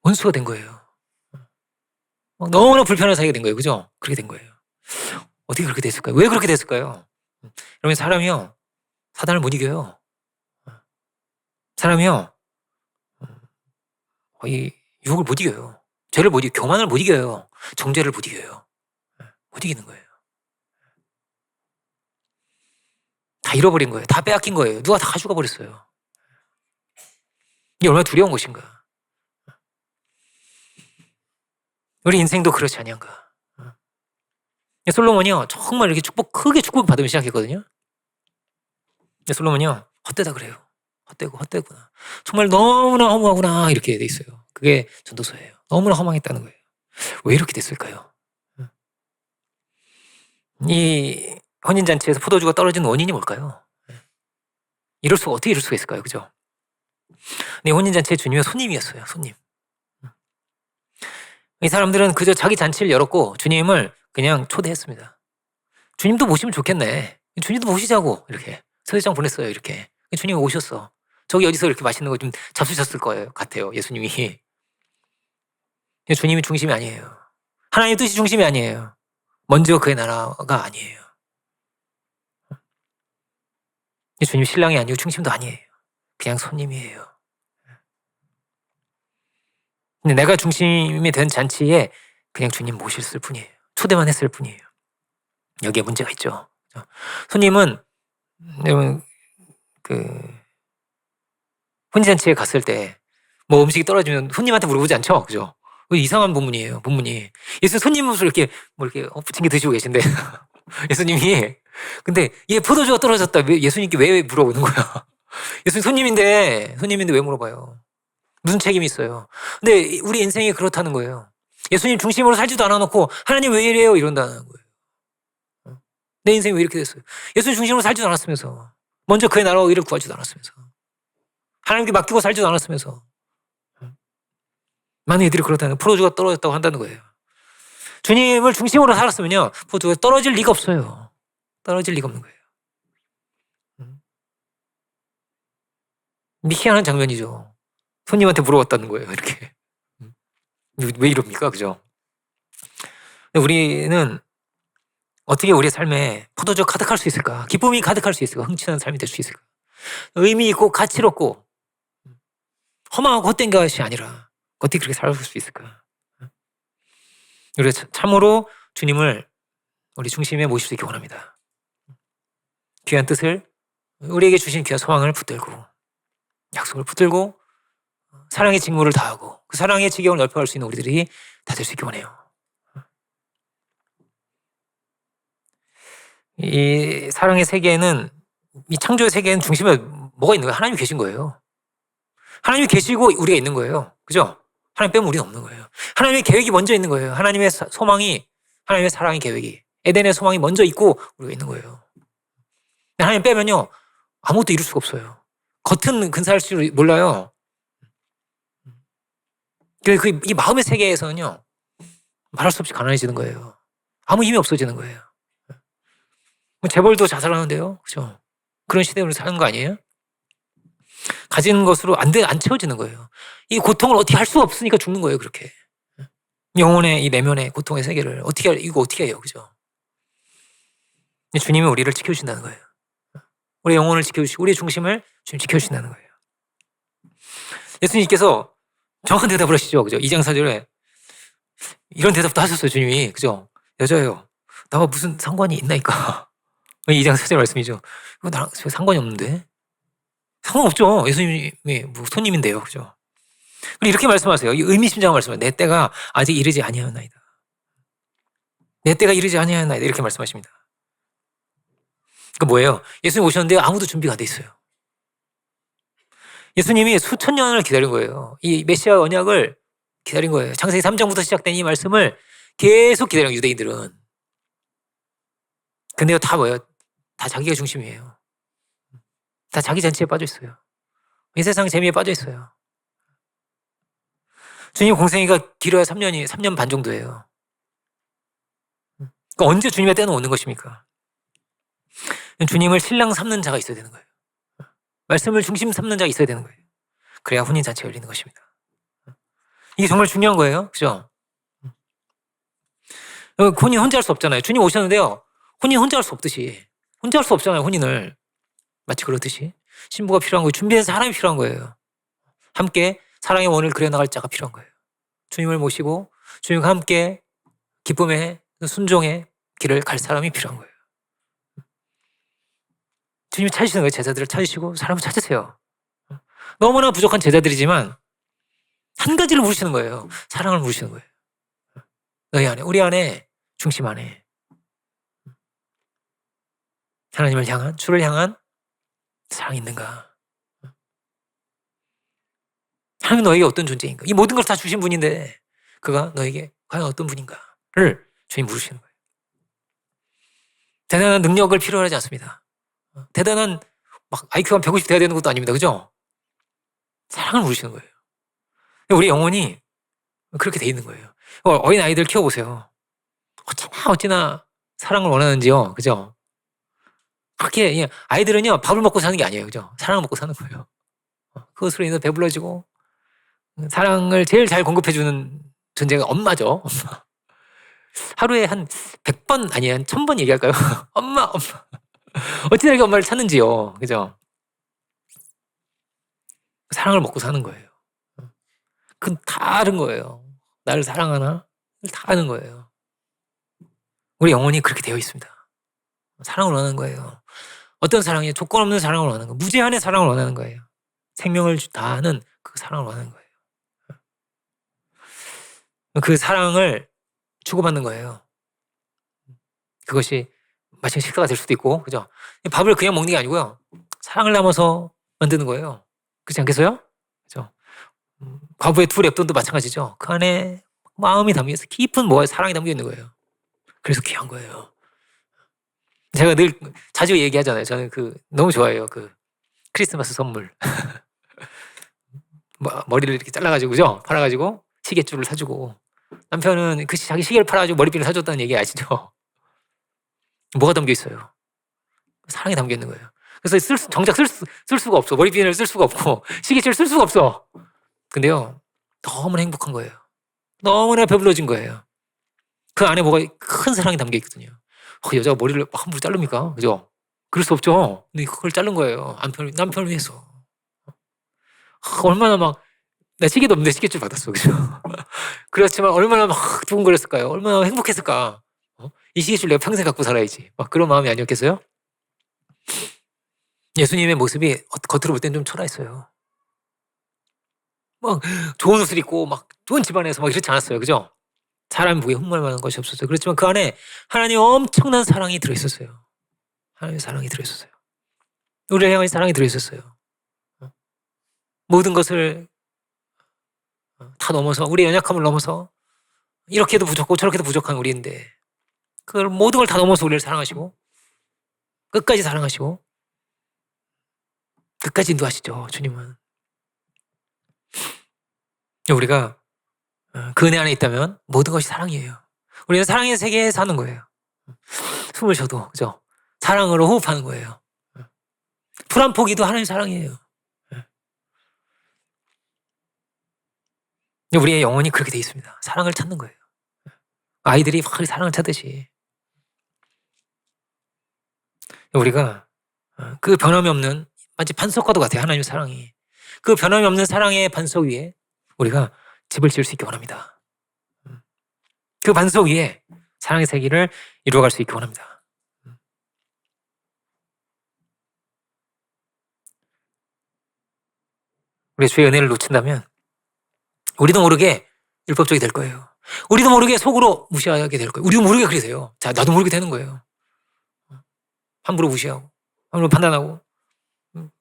원수가 된 거예요. 너무나 불편한 사이가 된 거예요, 그죠? 그렇게 된 거예요. 어떻게 그렇게 됐을까요? 왜 그렇게 됐을까요? 여러분, 사람이요, 사단을 못 이겨요. 사람이요, 이 유혹을 못 이겨요. 죄를 못 이겨요. 교만을 못 이겨요. 정죄를 못 이겨요. 못 이기는 거예요. 다 잃어버린 거예요. 다 빼앗긴 거예요. 누가 다 가져가 버렸어요. 이게 얼마나 두려운 것인가. 우리 인생도 그렇지 아니한가. 솔로몬이요, 정말 이렇게 크게 축복 받으면 시작했거든요. 근데 솔로몬이요, 헛되다 그래요. 헛되구나. 정말 너무나 허무하구나, 이렇게 돼 있어요. 그게 전도서예요. 너무나 허망했다는 거예요. 왜 이렇게 됐을까요? 이 혼인잔치에서 포도주가 떨어진 원인이 뭘까요? 어떻게 이럴 수가 있을까요? 그죠? 근데 혼인잔치의 주님은 손님이었어요. 손님. 이 사람들은 그저 자기 잔치를 열었고 주님을 그냥 초대했습니다. 주님도 모시면 좋겠네. 주님도 모시자고 이렇게 서대장 보냈어요. 이렇게 주님이 오셨어. 저기 어디서 이렇게 맛있는 거 좀 잡수셨을 거예요. 같아요. 예수님이. 주님이 중심이 아니에요. 하나님의 뜻이 중심이 아니에요. 먼저 그의 나라가 아니에요. 주님 신랑이 아니고 중심도 아니에요. 그냥 손님이에요. 근데 내가 중심이 된 잔치에 그냥 주님 모셨을 뿐이에요. 초대만 했을 뿐이에요. 여기에 문제가 있죠. 손님은 여러분 혼인잔치에 갔을 때 뭐 음식이 떨어지면 손님한테 물어보지 않죠, 그죠? 이상한 본문이에요. 본문이 예수 손님을 이렇게 뭐 이렇게 부침개 드시고 계신데 예수님이 근데 얘 포도주가 떨어졌다. 예수님께 왜 물어보는 거야? 예수님 손님인데 왜 물어봐요? 무슨 책임이 있어요? 근데 우리 인생이 그렇다는 거예요. 예수님 중심으로 살지도 않아놓고 하나님 왜 이래요? 이런다는 거예요. 내 인생이 왜 이렇게 됐어요? 예수님 중심으로 살지도 않았으면서 먼저 그의 나라와 의를 구하지도 않았으면서 하나님께 맡기고 살지도 않았으면서 많은 이들이 그렇다는 거예요. 포도주가 떨어졌다고 한다는 거예요. 주님을 중심으로 살았으면요 포도주가 떨어질 리가 없어요. 떨어질 리가 없는 거예요. 희한한 장면이죠. 손님한테 물어봤다는 거예요. 이렇게 왜 이럽니까? 그죠? 우리는 어떻게 우리의 삶에 포도주가 가득할 수 있을까? 기쁨이 가득할 수 있을까? 흥친한 삶이 될 수 있을까? 의미 있고 가치롭고 험하고 헛된 것이 아니라 어떻게 그렇게 살아갈 수 있을까? 우리가 참으로 주님을 우리 중심에 모실 수 있기 원합니다. 귀한 뜻을 우리에게 주신 귀한 소망을 붙들고 약속을 붙들고 사랑의 직무를 다하고 그 사랑의 지경을 넓혀갈 수 있는 우리들이 다 될 수 있기 원해요. 이 사랑의 세계에는 이 창조의 세계에는 중심에 뭐가 있는 거예요? 하나님이 계신 거예요. 하나님이 계시고 우리가 있는 거예요. 그죠? 하나님 빼면 우리는 없는 거예요. 하나님의 계획이 먼저 있는 거예요. 하나님의 소망이 하나님의 사랑의 계획이 에덴의 소망이 먼저 있고 우리가 있는 거예요. 하나님 빼면요 아무것도 이룰 수가 없어요. 겉은 근사할 줄 몰라요. 이 마음의 세계에서는요 말할 수 없이 가난해지는 거예요. 아무 힘이 없어지는 거예요. 재벌도 자살하는데요, 그죠? 그런 시대로 사는 거 아니에요? 가진 것으로 안 채워지는 거예요. 이 고통을 어떻게 할 수가 없으니까 죽는 거예요, 그렇게. 영혼의 이 내면의 고통의 세계를 이거 어떻게 해요, 그죠? 주님이 우리를 지켜주신다는 거예요. 우리 영혼을 지켜주시고 우리의 중심을 주님 지켜주신다는 거예요. 예수님께서 정확한 대답을 하시죠, 그죠? 2장 4절에 이런 대답도 하셨어요, 주님이, 그죠? 여자예요. 나와 무슨 상관이 있나이까? 2장 4절 말씀이죠. 이거 나랑 상관이 없는데? 상관없죠. 예수님이 뭐 손님인데요. 그죠? 그리고 이렇게 말씀하세요. 이 의미심장한 말씀을 내 때가 아직 이르지 아니하였나이다. 내 때가 이르지 아니하였나이다. 이렇게 말씀하십니다. 그 뭐예요? 예수님 오셨는데 아무도 준비가 안 돼 있어요. 예수님이 수천 년을 기다린 거예요. 이 메시아 언약을 기다린 거예요. 창세기 3장부터 시작된 이 말씀을 계속 기다린 유대인들은. 근데요 다 뭐예요? 다 자기가 중심이에요. 다 자기 잔치에 빠져 있어요. 이 세상 재미에 빠져 있어요. 주님 공생애가 길어야 3년 반 정도예요. 그러니까 언제 주님의 때는 오는 것입니까? 주님을 신랑 삼는 자가 있어야 되는 거예요. 말씀을 중심 삼는 자가 있어야 되는 거예요. 그래야 혼인 잔치가 열리는 것입니다. 이게 정말 중요한 거예요. 그죠? 혼인 혼자 할 수 없잖아요. 주님 오셨는데요. 혼인 혼자 할 수 없듯이. 혼자 할 수 없잖아요. 혼인을. 마치 그렇듯이. 신부가 필요한 거예요. 준비된 사람이 필요한 거예요. 함께 사랑의 원을 그려나갈 자가 필요한 거예요. 주님을 모시고 주님과 함께 기쁨의 순종의 길을 갈 사람이 필요한 거예요. 주님이 찾으시는 거예요. 제자들을 찾으시고 사람을 찾으세요. 너무나 부족한 제자들이지만 한 가지를 물으시는 거예요. 사랑을 물으시는 거예요. 너희 안에, 우리 안에, 중심 안에 하나님을 향한, 주를 향한 사랑이 있는가? 하나님은 너에게 어떤 존재인가? 이 모든 걸 다 주신 분인데 그가 너에게 과연 어떤 분인가를 주님 물으시는 거예요. 대단한 능력을 필요로 하지 않습니다. 대단한 막 IQ가 150 돼야 되는 것도 아닙니다. 그죠? 사랑을 물으시는 거예요. 우리 영혼이 그렇게 돼 있는 거예요. 어린 아이들 키워보세요. 어찌나 사랑을 원하는지요. 그죠? 그렇게 아이들은요 밥을 먹고 사는 게 아니에요. 그죠? 사랑을 먹고 사는 거예요. 그것으로 인해서 배불러지고 사랑을 제일 잘 공급해주는 존재가 엄마죠. 엄마. 하루에 한 100번 아니 한 1000번 얘기할까요? 엄마 엄마. 어찌나 이렇게 엄마를 찾는지요. 그죠? 사랑을 먹고 사는 거예요. 그건 다 아는 거예요. 나를 사랑하나? 다 아는 거예요. 우리 영혼이 그렇게 되어 있습니다. 사랑을 원하는 거예요. 어떤 사랑이에요? 조건 없는 사랑을 원하는 거예요. 무제한의 사랑을 원하는 거예요. 생명을 다하는 그 사랑을 원하는 거예요. 그 사랑을 주고받는 거예요. 그것이 맛있는 식사가 될 수도 있고, 그죠? 밥을 그냥 먹는 게 아니고요. 사랑을 담아서 만드는 거예요. 그렇지 않겠어요? 그죠? 과부의 두 랩돈도 마찬가지죠. 그 안에 마음이 담겨 있어. 깊은 뭐가 사랑이 담겨 있는 거예요. 그래서 귀한 거예요. 제가 늘 자주 얘기하잖아요. 저는 너무 좋아해요. 크리스마스 선물. 머리를 이렇게 잘라가지고, 그죠? 팔아가지고 시계줄을 사주고. 남편은 자기 시계를 팔아가지고 머리핀을 사줬다는 얘기 아시죠? 뭐가 담겨 있어요? 사랑이 담겨 있는 거예요. 그래서 정작 쓸 수가 없어. 머리핀을 쓸 수가 없고 시계줄을 쓸 수가 없어. 근데요, 너무나 행복한 거예요. 너무나 배불러진 거예요. 그 안에 뭐가 큰 사랑이 담겨 있거든요. 여자가 머리를 함부로 자릅니까? 그죠? 그럴 수 없죠. 근데 그걸 자른 거예요. 남편을 위해서. 얼마나 나 시계도 없는데 시계줄 받았어. 그죠? 그렇지만 얼마나 두근거렸을까요? 얼마나 행복했을까? 이 시계줄 내가 평생 갖고 살아야지. 그런 마음이 아니었겠어요? 예수님의 모습이 겉으로 볼 땐 좀 초라했어요. 좋은 옷을 입고 좋은 집안에서 이렇지 않았어요. 그죠? 사람 보기에 흠모할 만한 것이 없었어요. 그렇지만 그 안에 하나님의 엄청난 사랑이 들어있었어요. 하나님의 사랑이 들어있었어요. 우리를 향한 사랑이 들어있었어요. 모든 것을 다 넘어서, 우리의 연약함을 넘어서 이렇게도 부족하고 저렇게도 부족한 우리인데 그걸 모든 걸 다 넘어서 우리를 사랑하시고 끝까지 사랑하시고 끝까지 인도하시죠. 주님은. 우리가 그 은혜 안에 있다면 모든 것이 사랑이에요. 우리는 사랑의 세계에 사는 거예요. 숨을 쉬어도, 그죠? 사랑으로 호흡하는 거예요. 풀 한 포기도 하나님 사랑이에요. 우리의 영혼이 그렇게 돼 있습니다. 사랑을 찾는 거예요. 아이들이 막 사랑을 찾듯이. 우리가 그 변함이 없는 마치 반석과도 같아요. 하나님의 사랑이. 그 변함이 없는 사랑의 반석 위에 우리가 집을 지을 수 있기 원합니다. 그 반석 위에 사랑의 세계를 이루어갈 수 있기 원합니다. 우리 주의 은혜를 놓친다면 우리도 모르게 율법적이 될 거예요. 우리도 모르게 속으로 무시하게 될 거예요. 우리도 모르게 그렇게 돼요. 자, 나도 모르게 되는 거예요. 함부로 무시하고 함부로 판단하고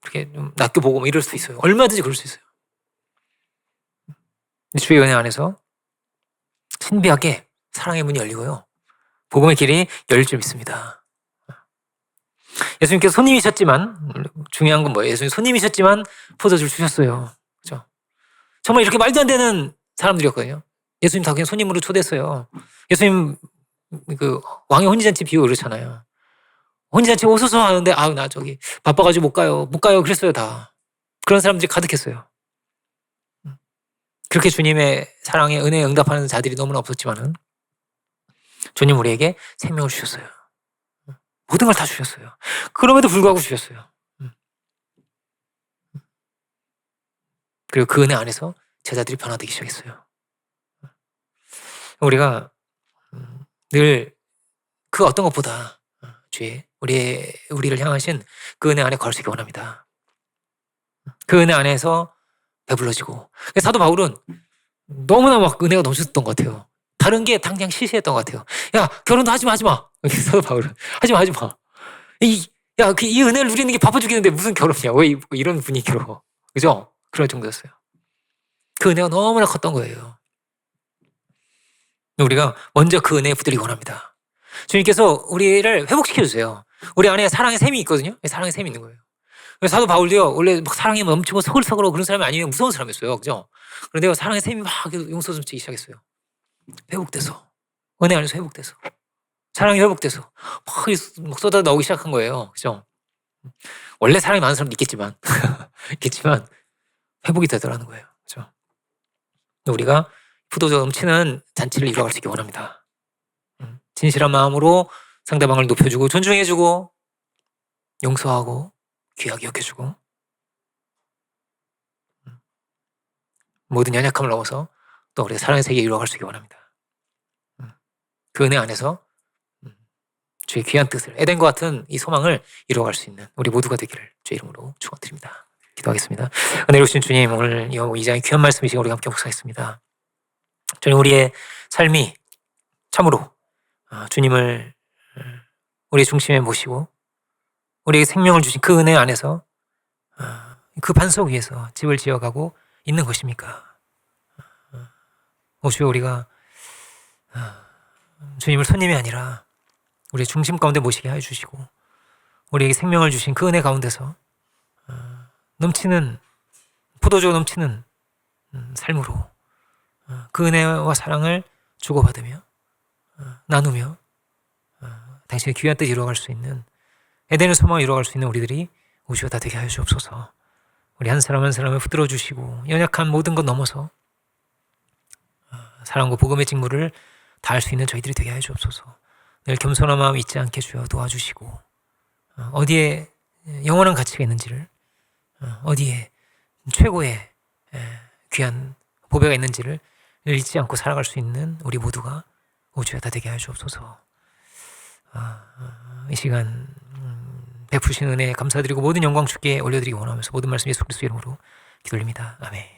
이렇게 좀 낮게 보고 이럴 수 있어요. 얼마든지 그럴 수 있어요. 주의 은혜 안에서 신비하게 사랑의 문이 열리고요. 복음의 길이 열릴 줄 믿습니다. 예수님께서 손님이셨지만 중요한 건 뭐예요? 예수님 손님이셨지만 포도주를 주셨어요. 그렇죠? 정말 이렇게 말도 안 되는 사람들이었거든요. 예수님 다 그냥 손님으로 초대했어요. 예수님 왕의 혼인잔치 비유 그렇잖아요. 혼인잔치 오소서 하는데 나 저기 바빠가지고 못 가요 그랬어요. 다 그런 사람들이 가득했어요. 그렇게 주님의 사랑에 은혜에 응답하는 자들이 너무나 없었지만은 주님 우리에게 생명을 주셨어요. 모든 걸 다 주셨어요. 그럼에도 불구하고 주셨어요. 그리고 그 은혜 안에서 제자들이 변화되기 시작했어요. 우리가 늘 그 어떤 것보다 주의 우리를 향하신 그 은혜 안에 걸 수 있기 원합니다. 그 은혜 안에서 배불러지고. 사도 바울은 너무나 은혜가 넘쳤던 것 같아요. 다른 게 당장 시시했던 것 같아요. 야, 결혼도 하지 마. 사도 바울은 하지 마. 이 은혜를 누리는 게 바빠 죽겠는데 무슨 결혼이야? 왜 이런 분위기로? 그죠? 그럴 정도였어요. 그 은혜가 너무나 컸던 거예요. 우리가 먼저 그 은혜에 붙들리기 원합니다. 주님께서 우리를 회복시켜 주세요. 우리 안에 사랑의 샘이 있거든요. 사랑의 샘이 있는 거예요. 사도 바울도요, 원래 사랑이 넘치고 서글서글하고 그런 사람이 아니에요. 무서운 사람이었어요. 그죠? 그런데 사랑의 샘이 용서 좀 치기 시작했어요. 회복돼서. 은혜 안에서 회복돼서. 사랑이 회복돼서. 막 쏟아 나오기 시작한 거예요. 그죠? 원래 사랑이 많은 사람도 있겠지만, 회복이 되더라는 거예요. 그렇죠? 우리가 포도주 넘치는 잔치를 이루어갈 수 있기 원합니다. 진실한 마음으로 상대방을 높여주고 존중해주고 용서하고 귀하게 여겨주고 모든 연약함을 넘어서 또 우리가 사랑의 세계에 이루어갈 수 있기 원합니다. 그 은혜 안에서 주의 귀한 뜻을 에덴과 같은 이 소망을 이루어갈 수 있는 우리 모두가 되기를 주의 이름으로 축원드립니다. 기도하겠습니다. 은혜로우신 주님, 오늘 이 장의 귀한 말씀이시고 우리가 함께 묵상했습니다. 주님, 우리의 삶이 참으로 주님을 우리의 중심에 모시고 우리에게 생명을 주신 그 은혜 안에서 그 반석 위에서 집을 지어가고 있는 것입니까? 주여, 우리가 주님을 손님이 아니라 우리의 중심 가운데 모시게 하여 주시고 우리에게 생명을 주신 그 은혜 가운데서 넘치는 포도주가 넘치는 삶으로 그 은혜와 사랑을 주고받으며 나누며 당신의 귀한 뜻 이루어갈 수 있는 에덴의 소망을 이루어갈 수 있는 우리들이 오주여 다 되게 하여 주옵소서. 우리 한 사람 한 사람을 붙들어 주시고 연약한 모든 것 넘어서 사랑과 복음의 직무를 다할 수 있는 저희들이 되게 하여 주옵소서. 늘 겸손한 마음 잊지 않게 주여 도와주시고 어디에 영원한 가치가 있는지를 어디에 최고의 귀한 보배가 있는지를 잊지 않고 살아갈 수 있는 우리 모두가 오주여 다 되게 하여 주옵소서. 이 시간 베푸신 은혜에 감사드리고 모든 영광 주께 올려드리기 원하면서 모든 말씀 예수 그리스도 이름으로 기도드립니다. 아멘.